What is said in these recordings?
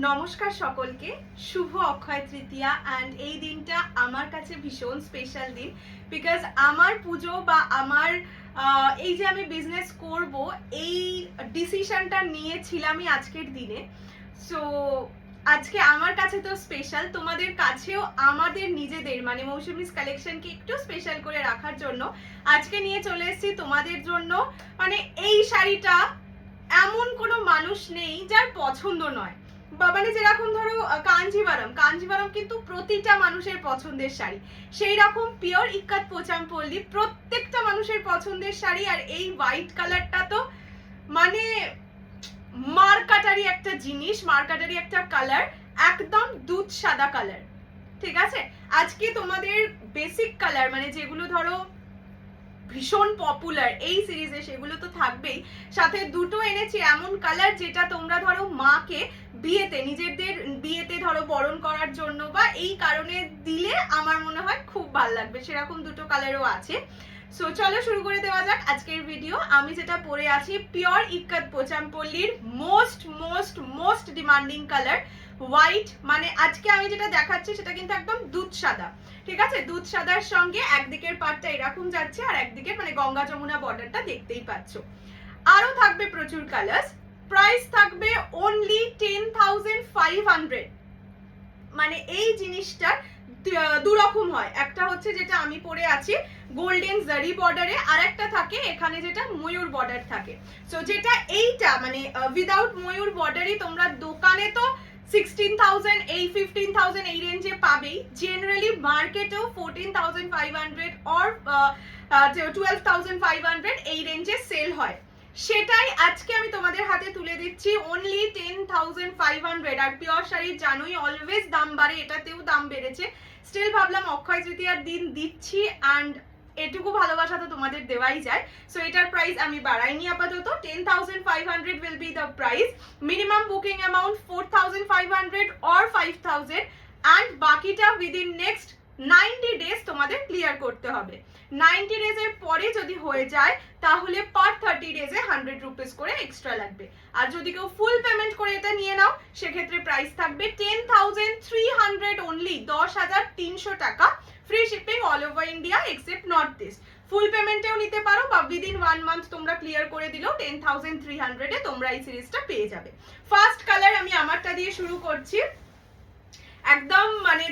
নমস্কার সকলকে, শুভ অক্ষয় তৃতীয়া। অ্যান্ড এই দিনটা আমার কাছে ভীষণ স্পেশাল দিন, বিকজ আমার পুজো বা আমার এই যে আমি বিজনেস করব এই ডিসিশনটা নিয়েছিলামই আজকের দিনে। সো আজকে আমার কাছে তো স্পেশাল, তোমাদের কাছেও আমাদের নিজেদের মানে মৌসুমিস কালেকশনকে একটু স্পেশাল করে রাখার জন্য আজকে নিয়ে চলে এসেছি তোমাদের জন্য। মানে এই শাড়িটা এমন কোনো মানুষ নেই যার পছন্দ নয়, মানে যেরকম ধরো কাঞ্জিভারম কিন্তু প্রতিটা মানুষের পছন্দের শাড়ি, সেই রকম পিওর ইক্কাত পোচামপল্লী প্রত্যেকটা মানুষের পছন্দের শাড়ি। আর এই হোয়াইট কালারটা তো মানে মার্কাটারি একটা জিনিস, মার্কাটারি একটা কালার, একদম দুধ সাদা কালার। ঠিক আছে, আজকে তোমাদের বেসিক কালার মানে যেগুলো ধরো ভীষণ পপুলার এই সিরিজে সেগুলো তো থাকবেই, সাথে দুটো এনেছি এমন কালার যেটা তোমরা ধরো মাকে বিয়েতে, নিজেদের বিয়েতে ধরো বরণ করার জন্য বা এই কারণে দিলে আমার মনে হয় খুব ভালো লাগবে, সেরকম দুটো কালারও আছে। সো চলো শুরু করে দেওয়া যাক আজকের ভিডিও। আমি যেটা পরে আছি পিওর ইক্কাত পোচামপল্লীর most most most demanding colour white, মানে আজকে আমি যেটা দেখাচ্ছি সেটা কিন্তু একদম দুধ সাদা। ঠিক আছে, দুধ সাদার সঙ্গে একদিকের পাটটা এরকম যাচ্ছে আর একদিকে মানে গঙ্গা যমুনা বর্ডারটা দেখতেই পাচ্ছ। আরো থাকবে প্রচুর কালার্স, প্রাইস থাকবে অনলি 10,500। মানে এই জিনিসটা দু রকম হয়, একটা হচ্ছে যেটা আমি পরে আছি গোল্ডেন জারি বর্ডারে, আর একটা থাকে এখানে যেটা ময়ূর বর্ডার থাকে। সো যেটা এইটা মানে উইদাউট ময়ূর বর্ডারই তোমরা দোকানে তো 16,000 এই 15,000 এই রেঞ্জে পাবেই, জেনারেলি মার্কেটেও 14,500 অর 12,500 এই রেঞ্জে সেল হয়। সেটাই আজকে আমি তোমাদের হাতে তুলে দিচ্ছি অনলি 10,500। আর পিওর শাড়ির জানোই অলওয়েজ দাম বাড়ে, এটাতেও দাম বেড়েছে, স্টিল ভাবলাম অক্ষয় তৃতীয়ার দিন দিচ্ছি অ্যান্ড এটুকু ভালোবাসা তো তোমাদের দেওয়াই যায়। সো এটার প্রাইস আমি বাড়াইনি, আপাতত 10,500 will be the price. Minimum booking amount 4,500 or 5,000 and বাকিটা উইদিন নেক্সট 90 ডেজ তোমাদের ক্লিয়ার করতে হবে। 90 ডেজের পরে যদি হয়ে যায় তাহলে পার 30 ডেজে 100 রুপিস করে এক্সট্রা লাগবে। আর যদি কেউ ফুল পেমেন্ট করে এটা নিয়ে নাও সেক্ষেত্রে প্রাইস থাকবে 10,300 অনলি, 10,300 টাকা, free shipping all over India except north east. Full পেমেন্টেও নিতে পারো বা উইদিন 1 মান্থ তোমরা ক্লিয়ার করে দিলেও 10,300 এ তোমরা এই সিরিজটা পেয়ে যাবে। ফার্স্ট কালার আমি আমারটা দিয়ে শুরু করছি, একদম মানে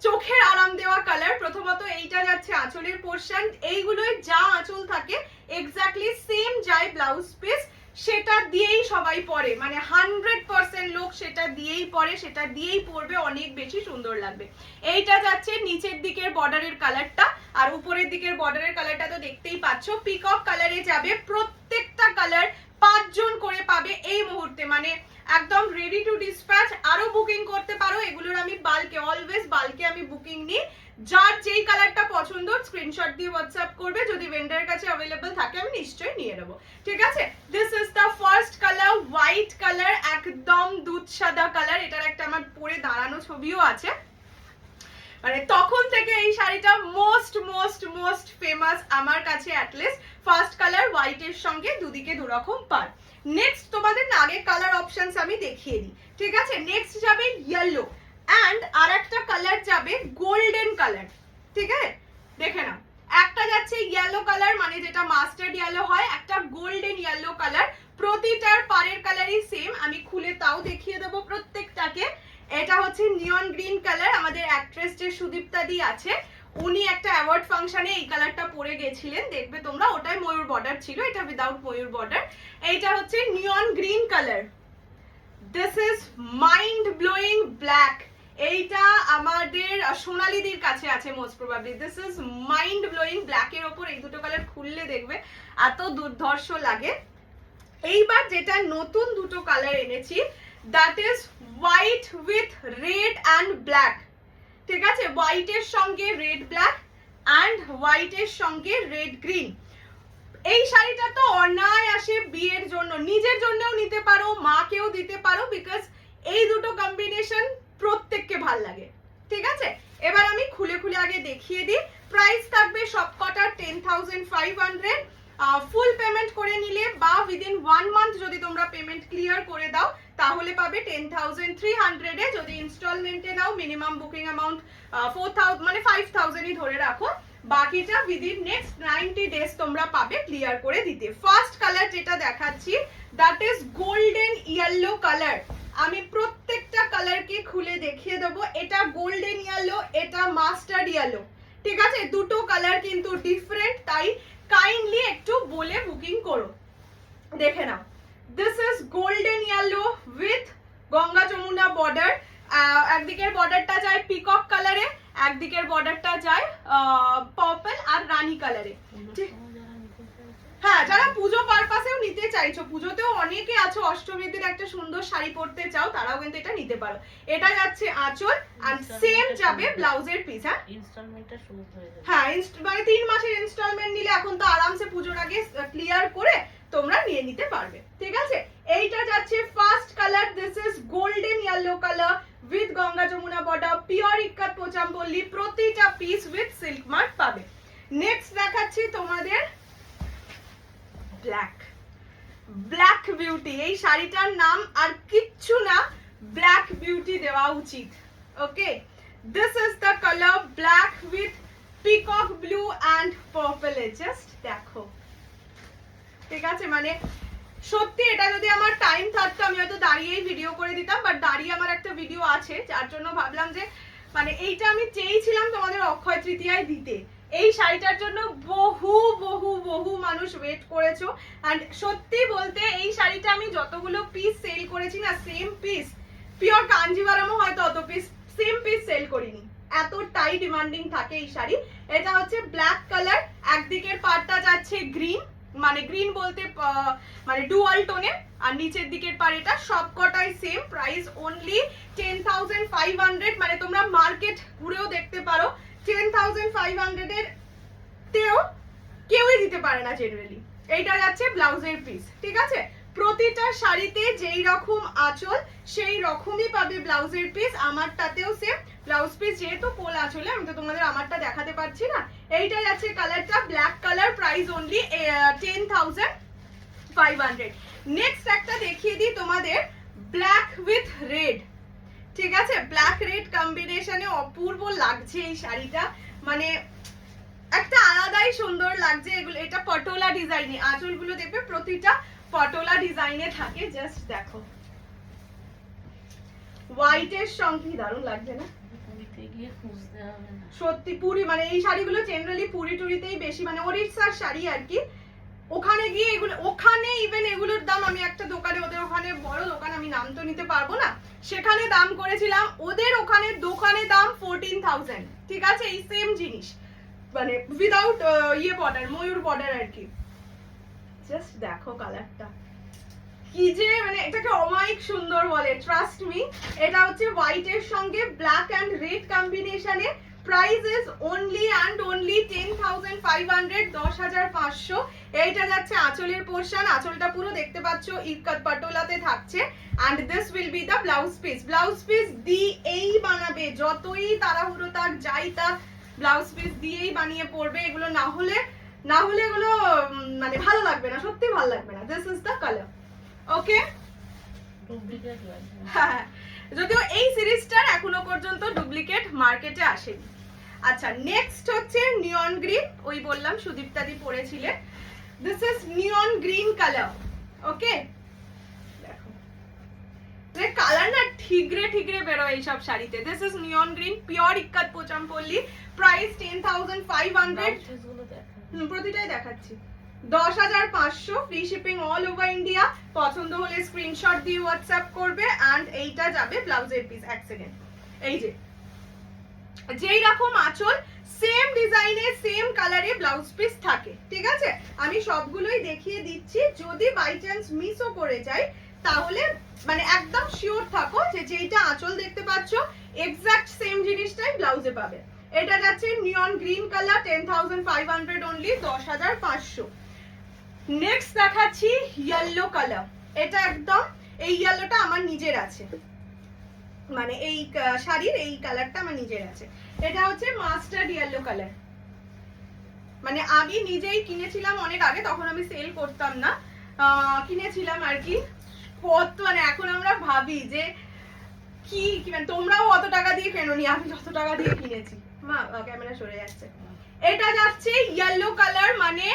চোখের আরাম দেওয়া কালার। প্রথমত এইটা যাচ্ছে আঁচলের পোরশন, এইগুলোই যা আঁচল থাকে এক্স্যাক্টলি সেম যায় ব্লাউজ পিস, সেটা দিয়েই সবাই পরে, মানে 100% লোক সেটা দিয়েই পরে, সেটা দিয়েই পরবে, অনেক বেশি সুন্দর লাগবে। এইটা যাচ্ছে নিচের দিকের বর্ডারের কালারটা, আর উপরের দিকের বর্ডারের কালারটা তো দেখতেই পাচ্ছ, পিকক কালারে যাবে। প্রত্যেকটা কালার 5 জন করে পাবে এই মুহূর্তে, মানে একদম রেডি টু ডিসপ্যাচ। আরো বুকিং করতে পারো, এগুলোর আমি বাল্কে, অলওয়েজ বাল্কে আমি বুকিং নিই। যার যেই কালারটা পছন্দ স্ক্রিনশট দিয়ে হোয়াটসঅ্যাপ করবে, যদি ভেন্ডারের কাছে অ্যাভেলেবল থাকে আমি নিশ্চয়ই নিয়ে নেবো। ঠিক আছে, this is the first colour, white colour, একদম দুধ সাদা কালার। এটার একটা আমার পরে দাঁড়ানো ছবিও আছে, মানে তখন থেকে এই শাড়িটা মোস্ট মোস্ট মোস্ট ফেমাস আমার কাছে। অ্যাটলিস্ট ফার্স্ট কালার হোয়াইটের সঙ্গে দুদিকে দুরকম পার। নেক্সট তোমাদের না আগে কালার অপশনস আমি দেখিয়ে দিই। ঠিক আছে, নেক্সট যাবে ইয়েলো অ্যান্ড আর একটা কালার যাবে গোল্ডেন কালার। ঠিক আছে, দেখে নাও, একটা যাচ্ছে ইয়েলো কালার মানে যেটা মাস্টার্ড ইয়েলো হয়, একটা গোল্ডেন ইয়েলো কালার। প্রতিটার পারের কালারই সেম, আমি খুলে তাও দেখিয়ে দেবো প্রত্যেকটাকে। এটা হচ্ছে নিয়ন গ্রিন কালার, আমাদের অ্যাক্ট্রেস যে সুদীপ্তা দি আছে উনি একটা অ্যাওয়ার্ড ফাংশনে এই কালারটা পরে গেছিলেন, দেখবে তোমরা, ওটাই ময়ূর বর্ডার ছিল, এটা উইদাউট ময়ূর বর্ডার। এইটা হচ্ছে নিয়ন green colour, this is mind blowing black. এইটা আমাদের সোনালিদির কাছে আছে most probably. This is mind blowing ব্ল্যাকের ওপর এই দুটো কালার খুললে দেখবে এত দুর্ধর্ষ লাগে। এইবার যেটা নতুন দুটো কালার এনেছি, that is white with red and black. ঠিক আছে, হোয়াইটের সঙ্গে রেড ব্ল্যাক অ্যান্ড হোয়াইটের সঙ্গে রেড গ্রিন। এই শাড়িটা তো অনায়াসে বিয়ের জন্য, নিজের জন্যও নিতে পারো, মাকেও দিতে পারো, বিকজ এই দুটো কম্বিনেশন প্রত্যেককে ভাল লাগে। ঠিক আছে, এবার আমি খুলে খুলে আগে দেখিয়ে দিই। প্রাইস থাকবে সবকটার 10,500 ফুল পেমেন্ট করে নিলে বা উইদিন 1 মান্থ যদি তোমরা পেমেন্ট ক্লিয়ার করে দাও তাহলে পাবে 10,300 এ। যদি ইনস্টলমেন্টে নাও মিনিমাম বুকিং অ্যামাউন্ট 4,000 মানে 5,000ই ধরে রাখো, বাকিটা উইদিন নেক্সট 90 ডেজ তোমরা পাবে ক্লিয়ার করে দিতে। ফার্স্ট কালার যেটা দেখাচ্ছি that is golden yellow colour. আমি প্রত্যেকটা কালারকে খুলে দেখিয়ে দেবো। এটা গোল্ডেন ইয়েলো, এটা মাস্টার্ড ইয়েলো, ঠিক আছে? দুটো কালার কিন্তু ডিফারেন্ট, তাই কাইন্ডলি একটু বলে বুকিং করো। দেখে নাও, this is golden yellow with Ganga Jamuna border. একদিকের বর্ডারটা যায় পিকক কালারে, একদিকের বর্ডারটা যায় পার্পল আর রানী কালারে। হ্যাঁ, যারা পুজো পারপাসেও নিতে চাইছো, পুজোতেও অনেকে আছো অষ্টমীর দিন একটা সুন্দর শাড়ি পরতে চাও, তারাও কিন্তু এটা নিতে পারো। এটা যাচ্ছে আঁচল আর সেম যাবে ব্লাউজের পিস। হ্যাঁ, ইনস্টলমেন্টটা শুরু হয়ে যাবে। হ্যাঁ, মানে 3 মাসের ইনস্টলমেন্ট নিলে এখন তো আরামসে পুজোর আগে ক্লিয়ার করে তোমরা নিয়ে নিতে পারবে, ঠিক আছে? এইটা যাচ্ছে first colour, this is golden yellow colour with Ganga Jamuna border, pure ikkat Pochampally, প্রতিটা পিস উইথ সিল্ক মার্ক পাবে। নেক্সট দেখাচ্ছি তোমাদের ব্ল্যাক, ব্ল্যাক বিউটি। এই শাড়িটার নাম আর কিচ্ছু না, ব্ল্যাক বিউটি দেওয়া উচিত। Okay, this is the colour black with peacock blue and purple. Just দেখো, ঠিক আছে? মানে সত্যি এটা যদি আমার টাইম থাকতো আমি হয়তো দাঁড়িয়েই ভিডিও করে দিতাম, বাট দাঁড়িয়ে আমার একটা ভিডিও আছে, যার জন্য ভাবলাম যে মানে এইটা আমি চেয়েছিলাম তোমাদের অক্ষয় তৃতীয়ায় দিতে। এই শাড়িটার জন্য বহু বহু বহু মানুষ ওয়েট করেছো। অ্যান্ড সত্যি বলতে এই শাড়িটা আমি যতগুলো পিস সেল করেছি না, সেম পিস পিওর কাঞ্জিভারামও হয়তো অত পিস সেম পিস সেল করিনি, এতটাই ডিমান্ডিং থাকে এই শাড়ি। এটা হচ্ছে ব্ল্যাক কালার, একদিকের পাড়টা যাচ্ছে গ্রিন, মানে গ্রিন বলতে মানে ডুয়াল টোনে, আর নিচের দিকের পার এটা সবকটাই সেম প্রাইস, অনলি 10,500। মানে তোমরা মার্কেট ঘুরেও দেখতে পারো 10,500 এর তেও কেউই দিতে পারে না জেনারেলি। এইটা যাচ্ছে ব্লাউজের পিস, ঠিক আছে? প্রতিটা শাড়িতে যেই রকম আঁচল সেই রকমই পাবে ব্লাউজের পিস। আমারটাতেও সেম ব্লাউজ পিস, যেহেতু কোল আঁচলে আমি তো তোমাদের আমারটা দেখাতে পারছি না। এইটা যাচ্ছে কালারটা black colour, price only 10,500। Next একটা দেখিয়ে দিই তোমাদের ব্ল্যাক উইথ রেড, ঠিক আছে? ব্ল্যাক রেড কম্বিনেশনে অপূর্ব লাগছে এই শাড়িটা, মানে একটা আলাদাই সুন্দর লাগছে। এগুলো এটা পটোলা ডিজাইনে, আঁচলগুলো দেখবে প্রতিটা পটোলা ডিজাইনে থাকে। জাস্ট দেখো, হোয়াইটের সঙ্গে দারুণ লাগছে না? সত্যি পুরি, মানে এই শাড়িগুলো জেনারেলি পুরি টুরিতেই বেশি, মানে ওড়িশার শাড়ি আর কি। ওখানে গিয়ে এগুলো, ওখানে ইভেন এগুলোর দাম আমি একটা দোকানে, ওদের ওখানে বড় দোকান, আমি নাম তো নিতে পারবো না, সেখানে দাম করেছিলাম, ওদের ওখানে দোকানে দাম 14,000, ঠিক আছে? এই সেম জিনিস, মানে উইদাউট ইয়ে বর্ডার, ময়ূর বর্ডার আর কি। জাস্ট দেখো কালারটা কি যে, মানে এটাকে অমায়িক সুন্দর বলে, ট্রাস্ট মি। এটা হচ্ছে হোয়াইটের সঙ্গে ব্ল্যাক এন্ড রেড কম্বিনেশনে, price is only and only 10,500, 10,500। এইটা যাচ্ছে আঁচলের পোর্শন, আঁচলটা পুরো দেখতে পাচ্ছ ইক্কাত পাটোলাতে থাকছে। And this will be the blouse piece. Blouse piece দিয়েই বানাবে, যতই তাড়াহুড়ো থাক যাই থাক ব্লাউজ পিস দিয়েই বানিয়ে পড়বে। এগুলো না হলে এগুলো মানে ভালো লাগবে না, সত্যি ভালো লাগবে না। This is the colour. Okay, হ্যাঁ, যদিও এই সিরিজটার এখনো পর্যন্ত ডুপ্লিকেট মার্কেটে আসেনি। আচ্ছা, নেক্সট হচ্ছে নিয়ন গ্রিন, ওই বললাম সুদীপ্তাদি পরেছিলে। This is neon green colour. Okay, দেখো কালার না ঠিকরে ঠিকরে বেরো এইসব শাড়িতে। This is neon green, pure ikkat Pochampally, price 10,500। প্রতিটাই দেখাচ্ছি 10,500, free shipping all over India. পছন্দ হলে স্ক্রিনশট দিয়ে হোয়াটসঅ্যাপ করবে। অ্যান্ড এইটা যাবে ব্লাউজের পিস। এক সেকেন্ড, এই যে যেই রকম আঁচল সেম ডিজাইনে সেম কালারে ব্লাউজ পিস থাকে, ঠিক আছে? আমি সবগুলোই দেখিয়ে দিচ্ছি, যদি বাই চান্স মিসও করে যাই তাহলে মানে একদম শিওর থাকো যে যেইটা আঁচল দেখতে পাচ্ছ এক্সাক্ট সেম জিনিসটাই ব্লাউজে পাবে। এটা যাচ্ছে নিয়ন গ্রিন কালার, 10,500 অনলি, 10,500। নেক্সট দেখাচ্ছি ইয়েলো কালার। এটা একদম, এই ইয়েলোটা আমার নিজের আছে, মানে এই শাড়ির এই কালারটা আমার নিজের আছে। এটা হচ্ছে মাস্টার্ড ইয়েলো কালার, মানে আমি নিজেই কিনেছিলাম অনেক আগে, তখন আমি সেল করতাম না, কিনেছিলাম আর কি। কত মানে এখন আমরা ভাবি যে কি মানে তোমরাও অত টাকা দিয়ে কেনোনি, আমি যত টাকা দিয়ে কিনেছি। মা ক্যামেরা সরে যাচ্ছে। এটা যাচ্ছে ইয়েলো কালার, মানে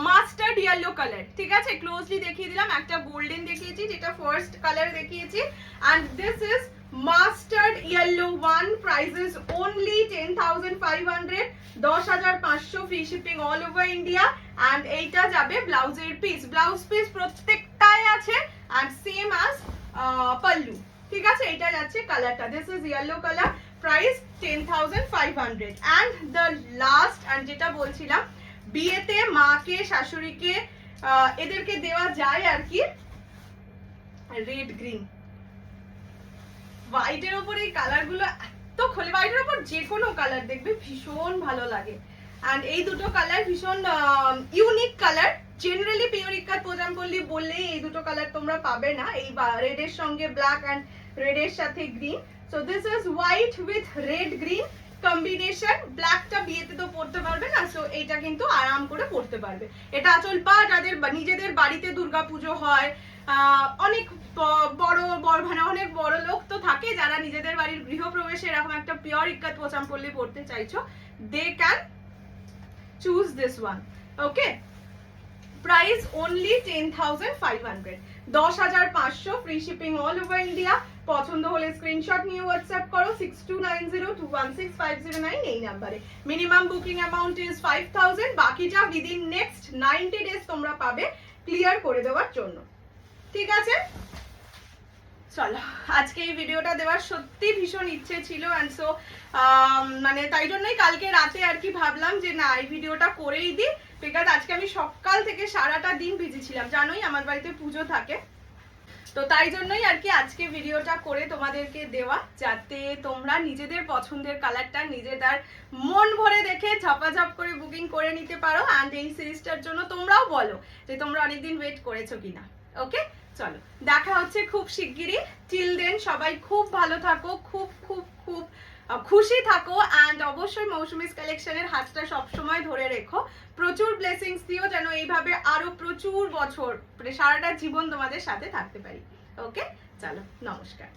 মাস্টার্ড ইয়েলো কালার, ঠিক আছে? ক্লোজলি দেখিয়ে দিলাম, একটা গোল্ডেন দেখিয়েছি যেটা ফার্স্ট কালার দেখিয়েছি, and this is mustard yellow one, prices only 10,500, 10,500, free shipping all over India. And এইটা যাবে ব্লাউজের পিস, ব্লাউজ পিস প্রত্যেকটাই আছে এন্ড সেম অ্যাজ পাল্লু, ঠিক আছে? এটা যাচ্ছে কালারটা, this is yellow colour, price 10,500। And the last, and যেটা বলছিলাম বিয়েতে মাকে শাশুড়িকে এদেরকে দেওয়া যায় আর কি, রেড গ্রিন হোয়াইটের উপর এই কালার গুলো এত খোলে, হোয়াইটের উপর যে কোনো কালার দেখবে ভীষণ ভালো লাগে। এন্ড এই দুটো কালার ভীষণ unique colour, generally pure ikkat Pochampally বললে এই দুটো কালার তোমরা পাবে না, এই রেডের সঙ্গে ব্ল্যাক এন্ড রেডের সাথে green. So this is white with red green combination. ব্ল্যাকটা বিয়েতে তো পড়তে পারবে না, সো এইটা কিন্তু আরাম করে পড়তে পারবে। এটা আঁচল পা, যাদের নিজেদের বাড়িতে দুর্গাপুজো হয়, অনেক বড় মানে অনেক বড় লোক তো থাকে যারা নিজেদের বাড়ির গৃহপ্রবেশে এরকম একটা পিওর ইক্কাত পোচামপল্লি পড়তে চাইছো, they can choose this one. Okay, price only 10,500, 10,500, free shipping all over India. পছন্দ হলে স্ক্রিনশট নিয়ে হোয়াটসঅ্যাপ করো 6290216509 এই নাম্বারে। মিনিমাম বুকিং অ্যামাউন্ট ইজ 5,000, বাকিটা উইদিন নেক্সট 90 ডেজ তোমরা পাবে ক্লিয়ার করে দেওয়ার জন্য, ঠিক আছে? চলো, আজকে এই ভিডিওটা দেওয়ার সত্যি ভীষণ ইচ্ছে ছিল, এন্ড সো মানে তাই জন্যই কালকে রাতে আর কি ভাবলাম যে না এই ভিডিওটা করেই দিই, বিকজ আজকে আমি সকাল থেকে সারাটা দিন বিজি ছিলাম, জানোই আমার বাড়িতে পুজো থাকে, তো তাই জন্যই আর কি আজকে ভিডিওটা করে তোমাদেরকে দেওয়া, যাতে তোমরা নিজেদের পছন্দের কালারটা নিজেদের মন ভরে দেখে ঝপাঝপ করে বুকিং করে নিতে পারো। অ্যান্ড এই সিরিজটার জন্য তোমরাও বলো যে তোমরা অনেকদিন ওয়েট করেছো কিনা। ওকে, চলো দেখা হচ্ছে খুব শিগগিরই। টিল দেন সবাই খুব ভালো থাকো, খুব খুব খুব খুশি থাকো, অ্যান্ড অবশ্যই মৌসুমিস কালেকশনের হাতটা সবসময় ধরে রেখো। প্রচুর ব্লেসিংস দিও যেন এইভাবে আরো প্রচুর বছর মানে সারাটা জীবন তোমাদের সাথে থাকতে পারি। ওকে, চলো, নমস্কার।